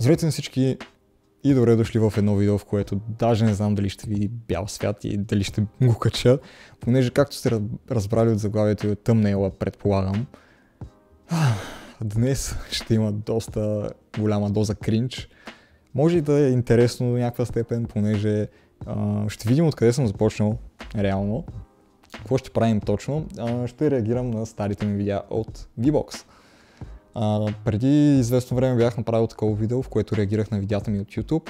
Здравейте на всички и добре дошли в едно видео, в което даже не знам дали ще види бял свят и дали ще го кача, понеже както сте разбрали от заглавието и от тъмнейла, предполагам, днес ще има доста голяма доза кринч. Може и да е интересно до някаква степен, понеже ще видим откъде съм започнал реално. Какво ще правим точно? Ще реагирам на старите ми видеа от VBOX. Преди известно време бях направил такова видео, в което реагирах на видеята ми от YouTube.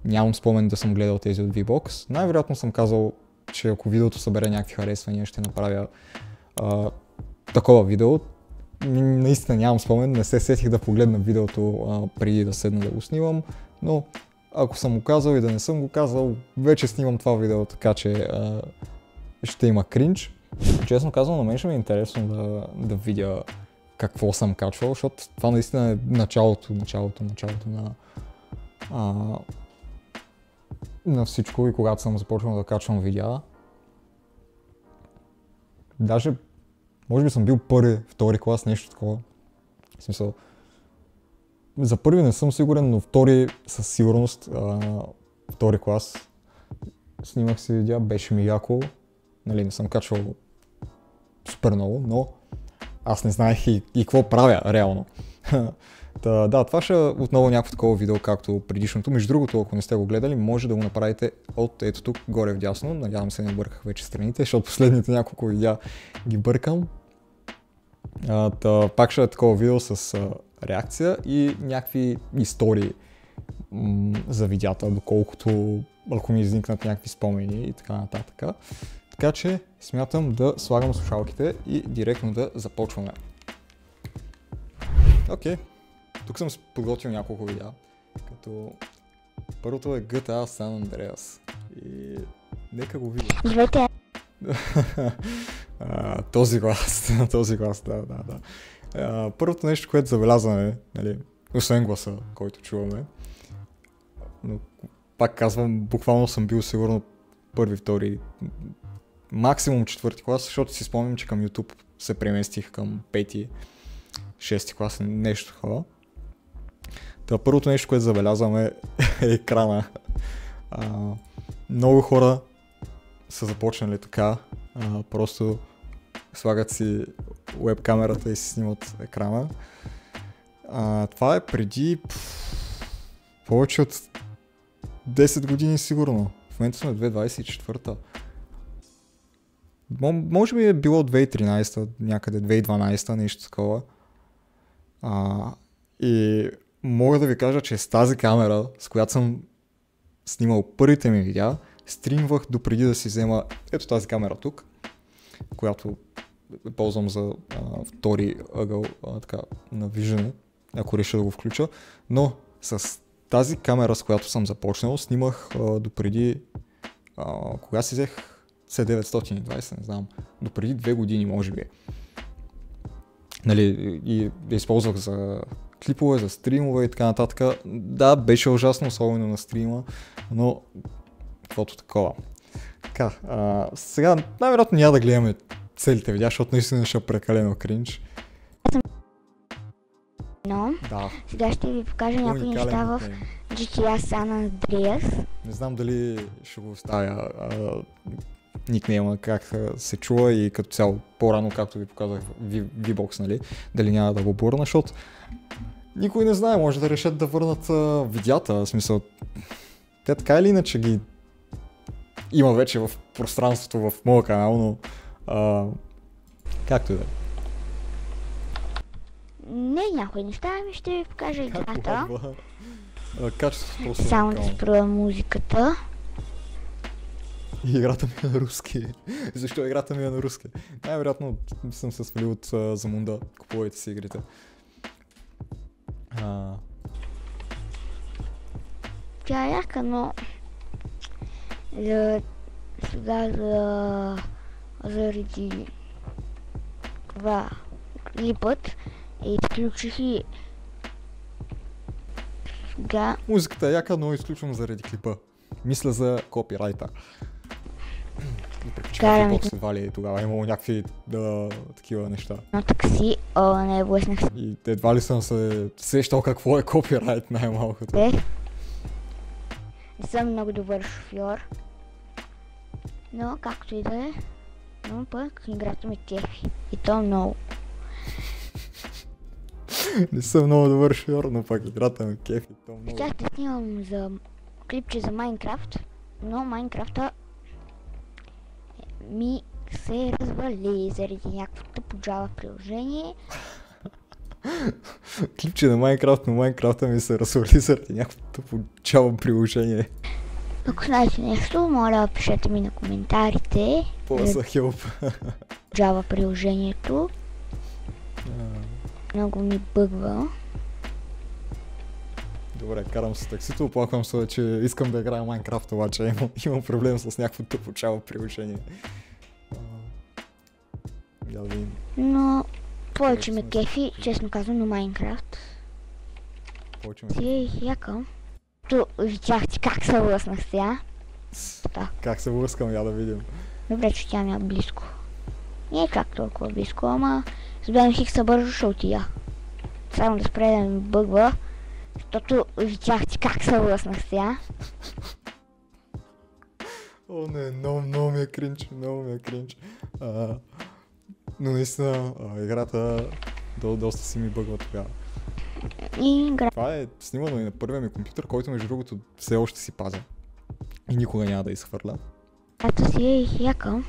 Нямам спомен да съм гледал тези от VBOX. Най-вероятно съм казал, че ако видеото събере някакви харесвания, ще направя такова видео. Наистина нямам спомен, не се сетих да погледна видеото преди да седна да го снимам, но ако съм го казал и да не съм го казал, вече снимам това видео, така че ще има кринч. Честно казвам, на мен ще ми е интересно да видя какво съм качвал, защото това наистина е началото на всичко и когато съм започнал да качвам видеа. Даже, може би съм бил първи, втори клас, нещо такова. В смисъл, за първи не съм сигурен, но втори със сигурност, втори клас. Снимах си видеа, беше ми яко. Нали, не съм качвал супер много, но аз не знаех и какво правя реално. Да, това ще е отново някакво такова видео, както предишното. Между другото, ако не сте го гледали, може да го направите от ето тук, горе вдясно. Надявам се не бърках вече страните, защото последните няколко видеа ги бъркам. Пак ще е такова видео с реакция и някакви истории за видеята, доколкото ако ми изникнат някакви спомени и така нататък. Така че смятам да слагам слушалките и директно да започваме. Окей, тук съм подготвил няколко видеа, като първото е GTA San Andreas и нека го видим. Здравейте! Този глас, да. Първото нещо, което забелязваме, нали, освен гласа, който чуваме, но пак казвам, буквално съм бил сигурно първи, втори, максимум четвърти клас, защото си спомням, че към YouTube се преместих към пети, шести клас, нещо такова. Първото нещо, което забелязваме е екрана. Много хора са започнали така, просто слагат си веб камерата и си снимат екрана. Това е преди повече от 10 години сигурно. В момента сме 2024-та. Може би е било 2013, някъде 2012, нещо такова. И мога да ви кажа, че с тази камера, с която съм снимал първите ми видеа, стримвах допреди да си взема ето тази камера тук, която ползвам за втори ъгъл така, на виждане, ако реша да го включа. Но с тази камера, с която съм започнал, снимах допреди, кога си взех C920, не знам, допреди 2 години може би. Нали, и използвах за клипове, за стримове и така нататък. Да, беше ужасно, особено на стрима, но каквото такова. Така, сега най-вероятно няма да гледаме целите видеа, защото наистина ще е прекалено кринч. Но Да. сега ще ви покажа някои неща в GTA San Andreas. Не знам дали ще го оставя никнейма, как се чува и като цяло по-рано, както ви показах VBOX, нали, дали няма да го бурна, защото никой не знае, може да решат да върнат видеята, в смисъл, те така или иначе ги има вече в пространството в моя канал, но както и да е. Не някои неща, ами ще ви покажа играта. Качеството просто Само да спра музиката. Играта ми е на руски. Защо играта ми е на руски? Най-вероятно съм се свалил от Замунда, купувайте си игрите. Тя е яка, но сега заради това клипът и изключих и сега. Музиката е яка, но изключвам заради клипа. Мисля за копирайта. караме едва ли тогава имало някакви такива неща. на такси, не блеснах се. И едва ли съм се сещал какво е копирайт най-малкото. Не съм много добър шофьор, но както и да е, но пък играта ми кефи. И то много. Не съм много добър шофьор, но пък играта ми кефи. То много. Щях да снимам за клипче за Майнкрафт, но Майнкрафта ми се развали заради някакво тъпо Java приложение. Клипче на Майнкрафт, но Майнкрафта ми се развали заради някакво тъпо Java приложение. Ако знаете нещо, моля пишете ми на коментарите. За хелп. Java приложението. Много ми бъгва. Добре, карам с таксито, оплаквам се, че искам да играя Майнкрафт, обаче имам проблем с някакво тъпо Java приложение. Но повече ме кефи, честно казвам, на Майнкрафт. Ти якам. То видях ти как се връснах сега. Как се връскам, я да видим. Добре, че тя ми е близко. Не е чак толкова близко, ама с BMX бързо ще отида. Само да спре да ми бъгва, защото видях ти как се връснах сега. О, не, много ми е кринч, но наистина играта доста си ми бъгва тогава. Това е снимано и на първия ми компютър, който между другото все още си пазя. И никога няма да изхвърля. Ето си е якъм.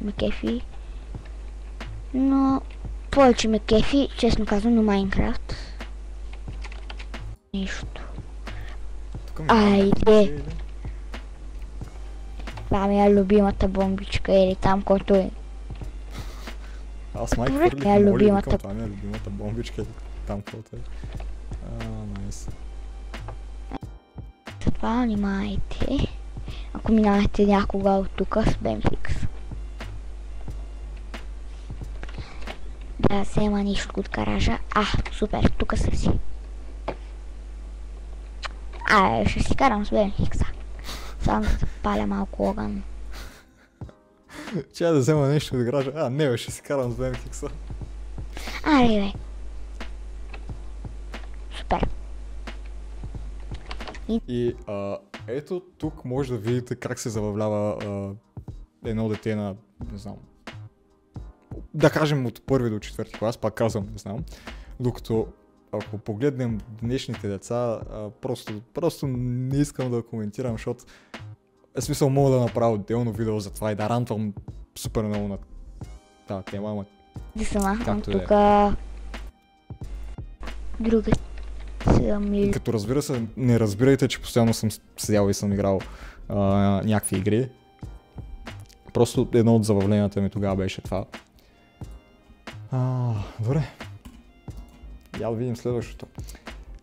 Ме кефи. Но повече ме кефи, честно казвам, на Майнкрафт. Нищо. Айде! Това ми е любимата бомбичка или там, който е. Аз май хвърлих моли, викам, това ми е любимата бомбичка или там, който е. Найс. Затова внимайте, ако минавате някога от тука с BMX. Да взема нищо от гаража. Супер, тука са си. Ще си карам с BMX-а. Само да запаля малко огън. Че да взема нещо от гаража? Не, ще си карам с BMX-а. Бе. Супер. И ето тук може да видите как се забавлява едно дете на, не знам, да кажем от първи до четвърти клас, пак казвам, не знам. Докато ако погледнем днешните деца, просто не искам да коментирам, защото смисъл мога да направя отделно видео за това и да рантвам супер много на тази тема, ама както тук друга. Като разбира се, не разбирайте, че постоянно съм седял и съм играл някакви игри. Просто едно от забавленията ми тогава беше това. Добре. Я да видим следващото.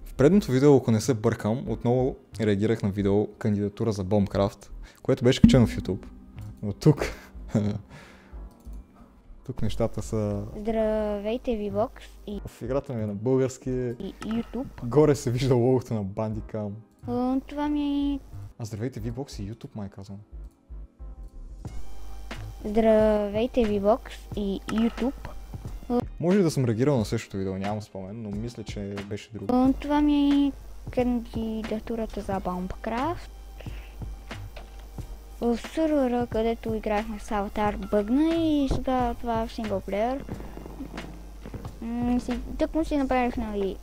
В предното видео, ако не се бъркам, отново реагирах на видео кандидатура за Bombcraft, което беше качено в YouTube. Но тук нещата са... Здравейте, VBOX и... В играта ми е на български... И YouTube. Горе се вижда логото на Bandicam. Това ми е... Здравейте, VBOX и YouTube, май казвам. Здравейте, VBOX и YouTube. Може да съм реагирал на същото видео, нямам спомен, но мисля, че беше друго. Това ми е кандидатурата за Bombcraft. В сервера, където играхме с аватар, бъгна и сега това е в синглплеер. Тъкмо си направих, нали,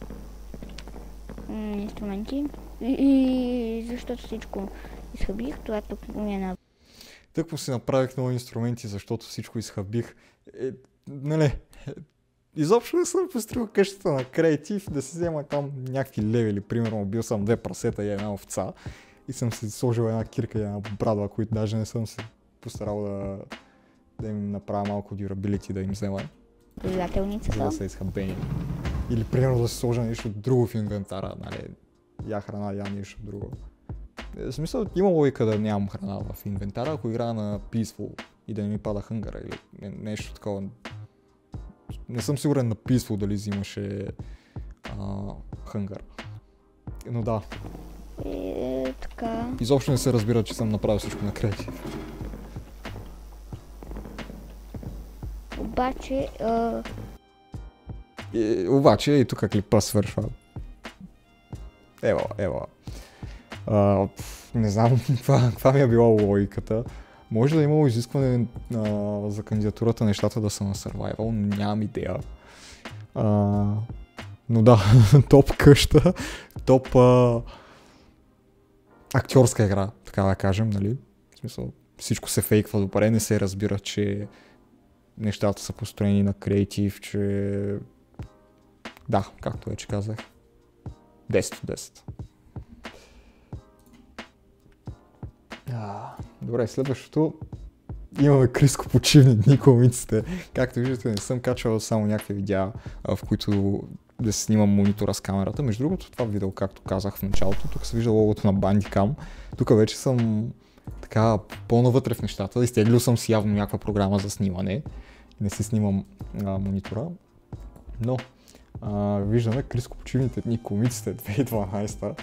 инструменти и защото всичко изхъбих, това тук ми е на... Тъкмо си направих нови инструменти, защото всичко изхъбих. Нали, изобщо не съм построил къщата на креатив да си взема там някакви левели, примерно бил съм 2 прасета и една овца. И съм си сложил една кирка и една брадва, които даже не съм се постарал да им направя малко durability, да им взема. Двигателница. За да са изхъбени. Или примерно да се сложа нещо друго в инвентара, нали, я храна, я нещо друго. В смисъл, има логика да нямам храна в инвентара, ако играя на Peaceful и да не ми пада хънгъра или нещо такова. Не съм сигурен на Peaceful дали взимаше хънгър. Но да. Така. Изобщо не се разбира, че съм направил всичко на креатив. Обаче... Обаче и тук клипа свършва. Ева. Не знам каква ми е била логиката. Може да е имало изискване за кандидатурата нещата да са на Survival, нямам идея. Но да, топ къща, топ актьорска игра, така да кажем, нали? В смисъл, всичко се фейква добре, не се разбира, че нещата са построени на креатив, че... Да, както вече казах. 10 от 10. Добре, следващото. Имаме Криско почивни дни, комиците. Както виждате, не съм качвал само някакви видеа, в които да се снимам монитора с камерата. Между другото, това видео, както казах в началото, тук се вижда логото на Bandicam. Тук вече съм така по-навътре в нещата. Изтеглил съм си явно някаква програма за снимане. Не си снимам монитора. Но виждаме Криско почивните дни, комиците 2012.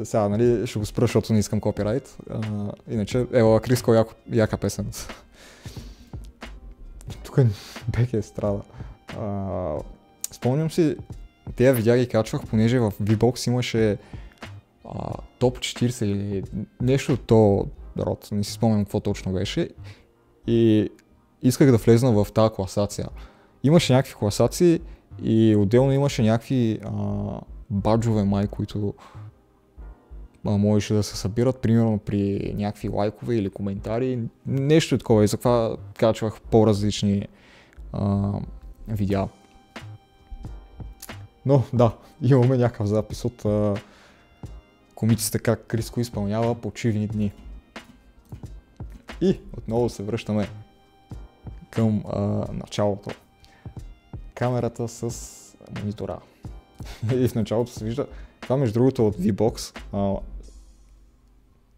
Сега, нали, ще го спра, защото не искам копирайт. Иначе, Криско, яка песен. Тук Беки страда. Спомням си, тези видеа ги качвах, понеже в V-Box имаше топ 40 или нещо от то род, не си спомням какво точно беше. И исках да влезна в тази класация. Имаше някакви класации и отделно имаше някакви баджове май, които можеше да се събират, примерно при някакви лайкове или коментари, нещо такова, и затова качвах по-различни видеа. Но да, имаме някакъв запис от комиците как Криско изпълнява почивни дни. И отново се връщаме към началото. Камерата с монитора. И в началото се вижда, това между другото от V-Box.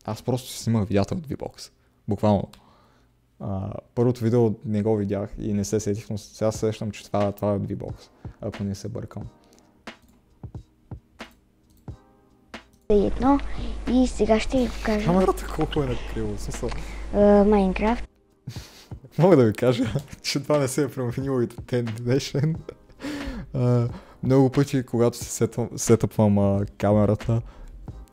Аз просто си снимах видеята от V-Box. Буквално. Първото видео не го видях и не се сетих, но сега сещам, че това е от V-Box, ако не се бъркам. Едно и сега ще ви покажа. Камерата колко е накриво, смисъл. Майнкрафт. Мога да ви кажа, че това не се е променило и до ден днешен. Много пъти, когато си сетъпвам камерата,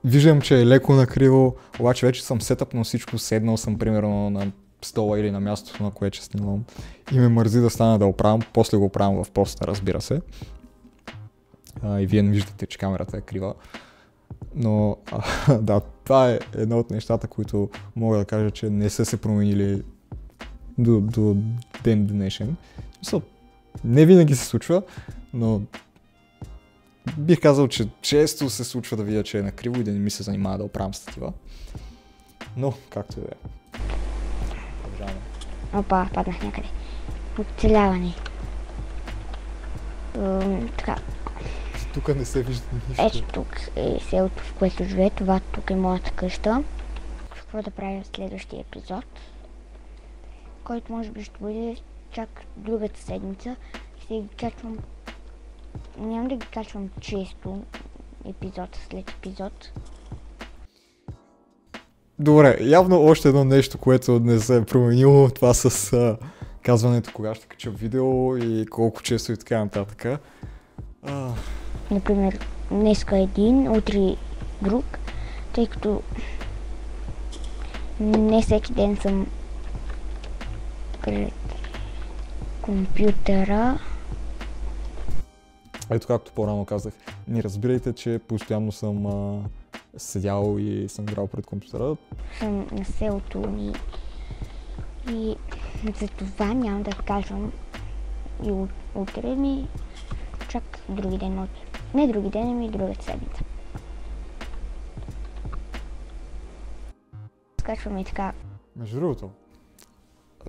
виждам, че е леко накриво, обаче вече съм сетъпнал всичко, седнал съм примерно на стола или на мястото, на което снимам. И ме мързи да стана да оправям, после го оправям в поста, разбира се. И вие не виждате, че камерата е крива. Но да, това е едно от нещата, които мога да кажа, че не са се променили до ден днешен. Не винаги се случва, но бих казал, че често се случва да видя, че е накриво и да не ми се занимава да оправям статива. Но, както и да е. Продължаваме. Опа, паднах някъде. Оцеляване. Така. Тук не се вижда нищо. Ето тук е селото, в което живее. Това тук е моята къща. Какво да правя в следващия епизод, който може би ще бъде чак другата седмица. Ще ги качвам... Няма да ги качвам често, епизод след епизод. Добре, явно още едно нещо, което не се е променило, това с казването кога ще кача видео и колко често и така нататък. Например, днеска един, утре друг, тъй като не всеки ден съм пред компютъра. Ето както по-рано казах, не разбирайте, че постоянно съм седял и съм играл пред компютъра. Съм на селото ни и за това няма да казвам и утре ми, чак други ден, не други ден, ами другата седмица. Скачваме и така. Между другото,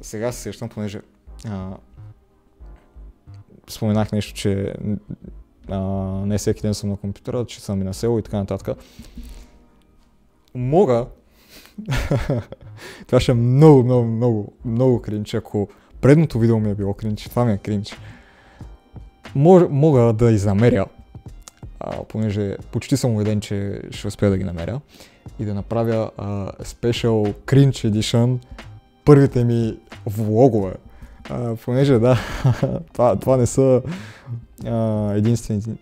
сега се сещам, понеже споменах нещо, че не всеки ден съм на компютъра, че съм и на село и така нататък. Мога, това ще е много кринч, ако предното видео ми е било кринч, това ми е кринч. Мога да изнамеря, понеже почти съм убеден, че ще успея да ги намеря и да направя Special Cringe Edition първите ми влогове. Понеже да, това не са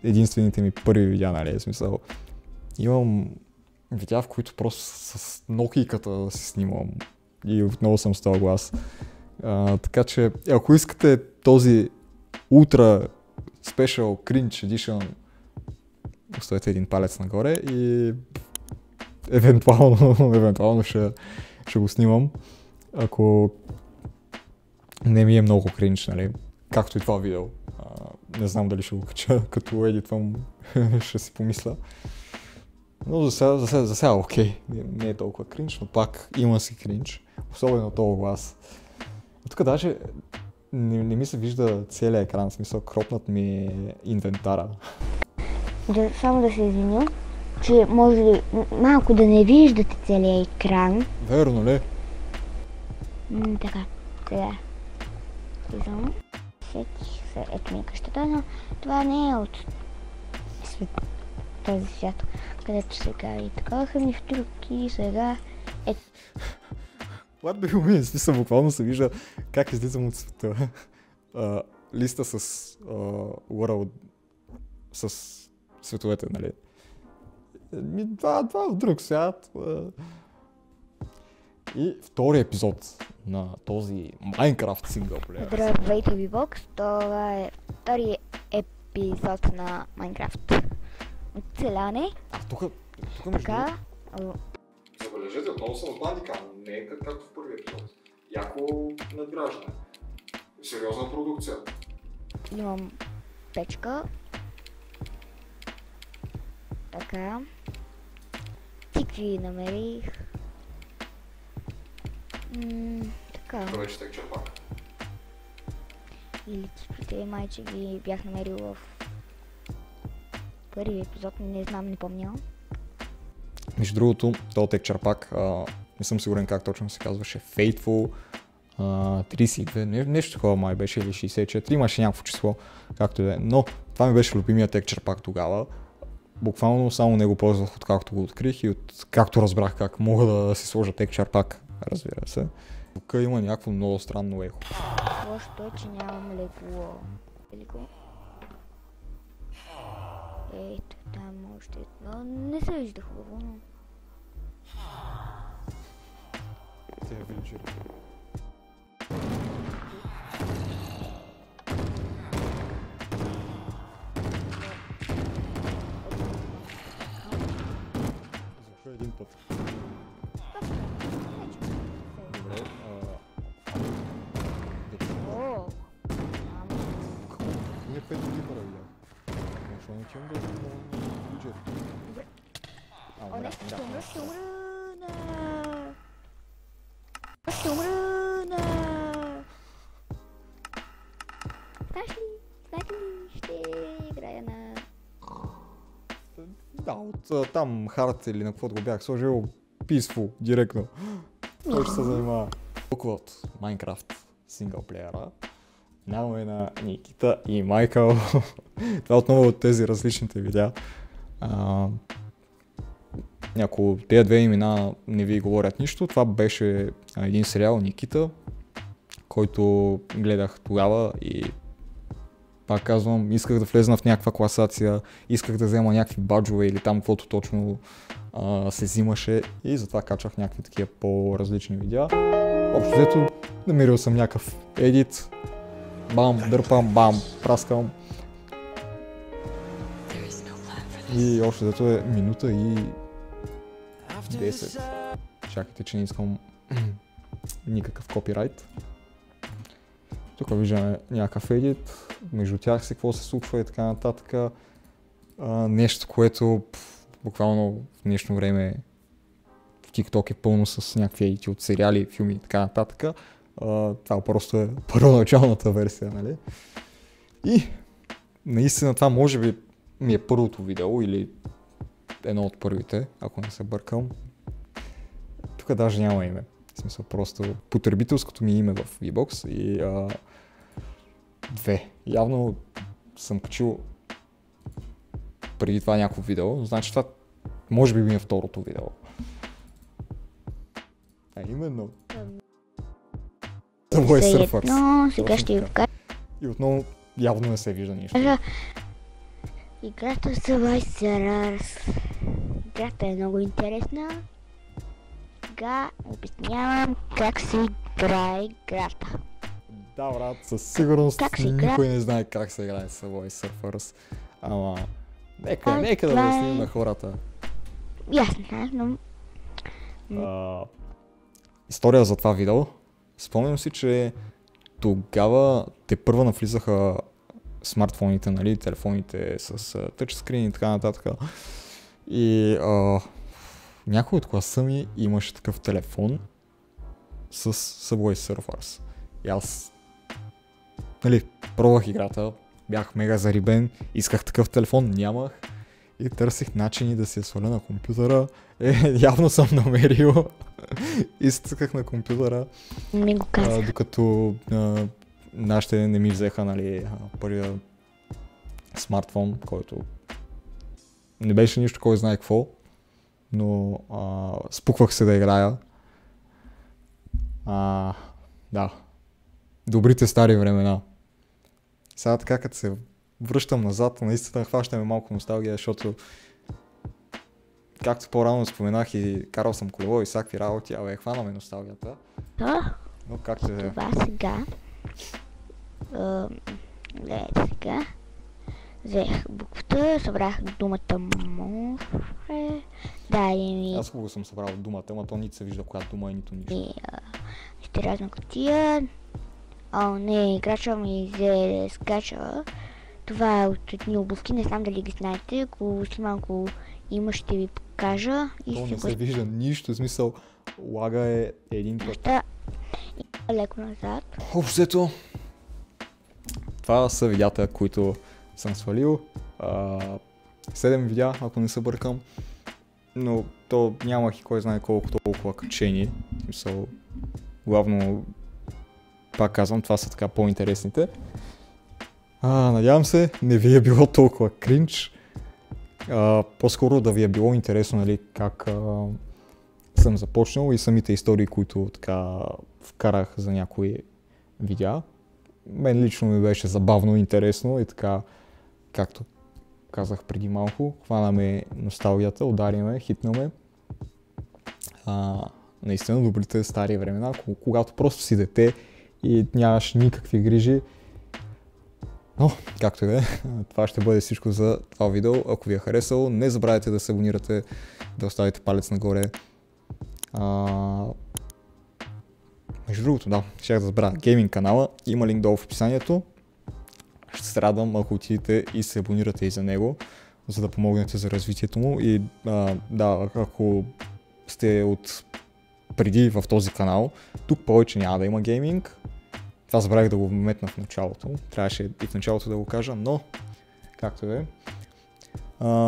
единствените ми първи видеа, нали, смисъл. Имам видеа, в които просто с Nokia-ката си снимам и отново съм с този глас. Така че, ако искате този Ultra Special Cringe Edition, оставете един палец нагоре и евентуално ще го снимам, ако не ми е много кринч, нали, както и това видео. Не знам дали ще го кача, като едитвам, ще си помисля. Но за сега окей, не е толкова кринч, но пак има си кринч, особено този глас. Тук даже не ми се вижда целият екран, в смисъл кропнат ми е инвентара. Само да се извиня, че може ли малко да не виждате целият екран. Верно ли? Така, сега. Слизам. Ето ми е къщата, но това не е от този свят, където сега и такава ми в трюки, сега е... What do you mean? В смисъл, буквално се вижда как излизам от света. Листа с World, с световете, нали? Това в друг свят. И втори епизод на този Minecraft синглплеер. Здравейте, VBOX, това е втори епизод на Minecraft. Оцеляне. Тук между... Така. Забележете, отново съм от Bandicam, не е както в първи епизод. Яко надграждане. Сериозна продукция. Имам печка. Така. Тикви намерих. Така. Това вече тек черпак. Или тиквите майче ги бях намерил в първи епизод, не знам, не помня. Между другото, този тек черпак, не съм сигурен как точно се казваше, Faithful 32, нещо такова май беше, или 64, имаше някакво число, както и да е. Но това ми беше любимия тек черпак тогава. Буквално само него ползвах откакто го открих и както разбрах как мога да си сложа тек черпак, разбира се. Тук има някакво много странно ехо. Лошото е, че нямам легло. Велико. Ето там още едно. Не се вижда хубаво, но... Те я виличи. Защо един път? Добре, О! не 5 литра видях. Защо не чем да бюджет? Добре. О, не, Ще умръна! Знаеш ли, ще играя на... Да, от там хард или на каквото го бях сложил Peaceful директно. Той ще се занимава. Толкова от Minecraft синглплеера. Минаваме на Никита и Майкъл. Това отново от тези различните видеа. Ако тези две имена не ви говорят нищо, това беше един сериал Никита, който гледах тогава и пак казвам, исках да влезна в някаква класация, исках да взема някакви баджове или там каквото точно се взимаше и затова качвах някакви такива по-различни видеа. Общо взето намерил съм някакъв едит, бам, дърпам, бам, праскам. И общо взето е минута и 10. Чакайте, че не искам никакъв копирайт. Тук виждаме някакъв едит, между тях си какво се случва и така нататък. Нещо, което буквално в днешно време в TikTok е пълно с някакви едити от сериали, филми и така нататък. Това просто е първоначалната версия, нали? И наистина това може би ми е първото видео или едно от първите, ако не се бъркам. Тук даже няма име. В смисъл просто потребителското ми име в VBOX и две. Явно съм качил преди това някакво видео, значи това може би ми е второто видео. Именно. Subway Surfers. Но сега ще ви покажа. И отново явно не се вижда нищо. Играта Subway Surfers. Играта е много интересна. Сега обяснявам как се играе играта. Да, брат, със сигурност игра? никой не знае как се играе Subway Surfers. Ама, нека да обясним на хората. Ясно, но... История за това видео. Спомням си, че тогава те първа навлизаха смартфоните, нали, телефоните с тъчскрин и така нататък. И някой от класа ми имаше такъв телефон с Subway Surfers. И аз, нали, пробвах играта, бях мега зарибен, исках такъв телефон, нямах и търсих начини да си я сваля на компютъра. Явно съм намерил. Изтъках на компютъра, ми го казах. докато нашите не ми взеха, нали, първия смартфон, който не беше нищо, кой знае какво, но спуквах се да играя. Да, добрите стари времена. Сега така, като се връщам назад, наистина хващаме малко носталгия, защото както по-рано споменах и карал съм колело и всякакви работи, хванаме носталгията. Но както е... Това сега... сега... Взех буквата, събрах думата море. Дай ми... Аз хубаво съм събрал думата, ама то нито се вижда коя дума е, нито нищо. И ще разна кутия. Не, играча ми взе скача. Това е от едни обувки, не знам дали ги знаете. Ако си малко има, ще ви покажа. То не се вижда нищо, в смисъл лага е един път. И леко назад. Общото, това са видеята, които съм свалил. 7 видеа, ако не се бъркам. Но то нямах и кой знае колко толкова качени. В смисъл, главно, пак казвам, това са така по-интересните. Надявам се, не ви е било толкова кринч. По-скоро да ви е било интересно, нали, как съм започнал и самите истории, които така вкарах за някои видеа. Мен лично ми беше забавно, интересно и така, както казах преди малко, хванаме носталгията, удариме, хитнаме. Наистина добрите стари времена, когато просто си дете и нямаш никакви грижи. Но, както и да е, това ще бъде всичко за това видео. Ако ви е харесало, не забравяйте да се абонирате, да оставите палец нагоре. Между другото, да, ще да забравя гейминг канала, има линк долу в описанието. Ще се радвам, ако отидете и се абонирате и за него, за да помогнете за развитието му. И да, ако сте от преди в този канал, тук повече няма да има гейминг. Това забравих да го вметна в началото. Трябваше и в началото да го кажа, но както е.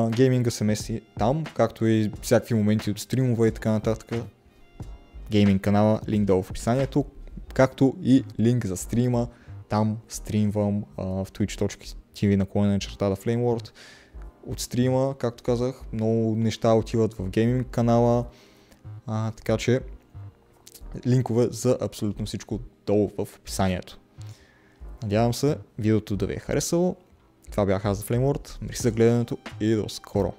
Гейминга се мести там, както и всякакви моменти от стримове и така нататък. Гейминг канала, линк долу в описанието, както и линк за стрима. Там стримвам в twitch.tv/FlameWorld. От стрима, както казах, много неща отиват в гейминг канала, така че линкове за абсолютно всичко долу в описанието. Надявам се видеото да ви е харесало. Това бях аз за FlameWorld. Мерси за гледането и до скоро!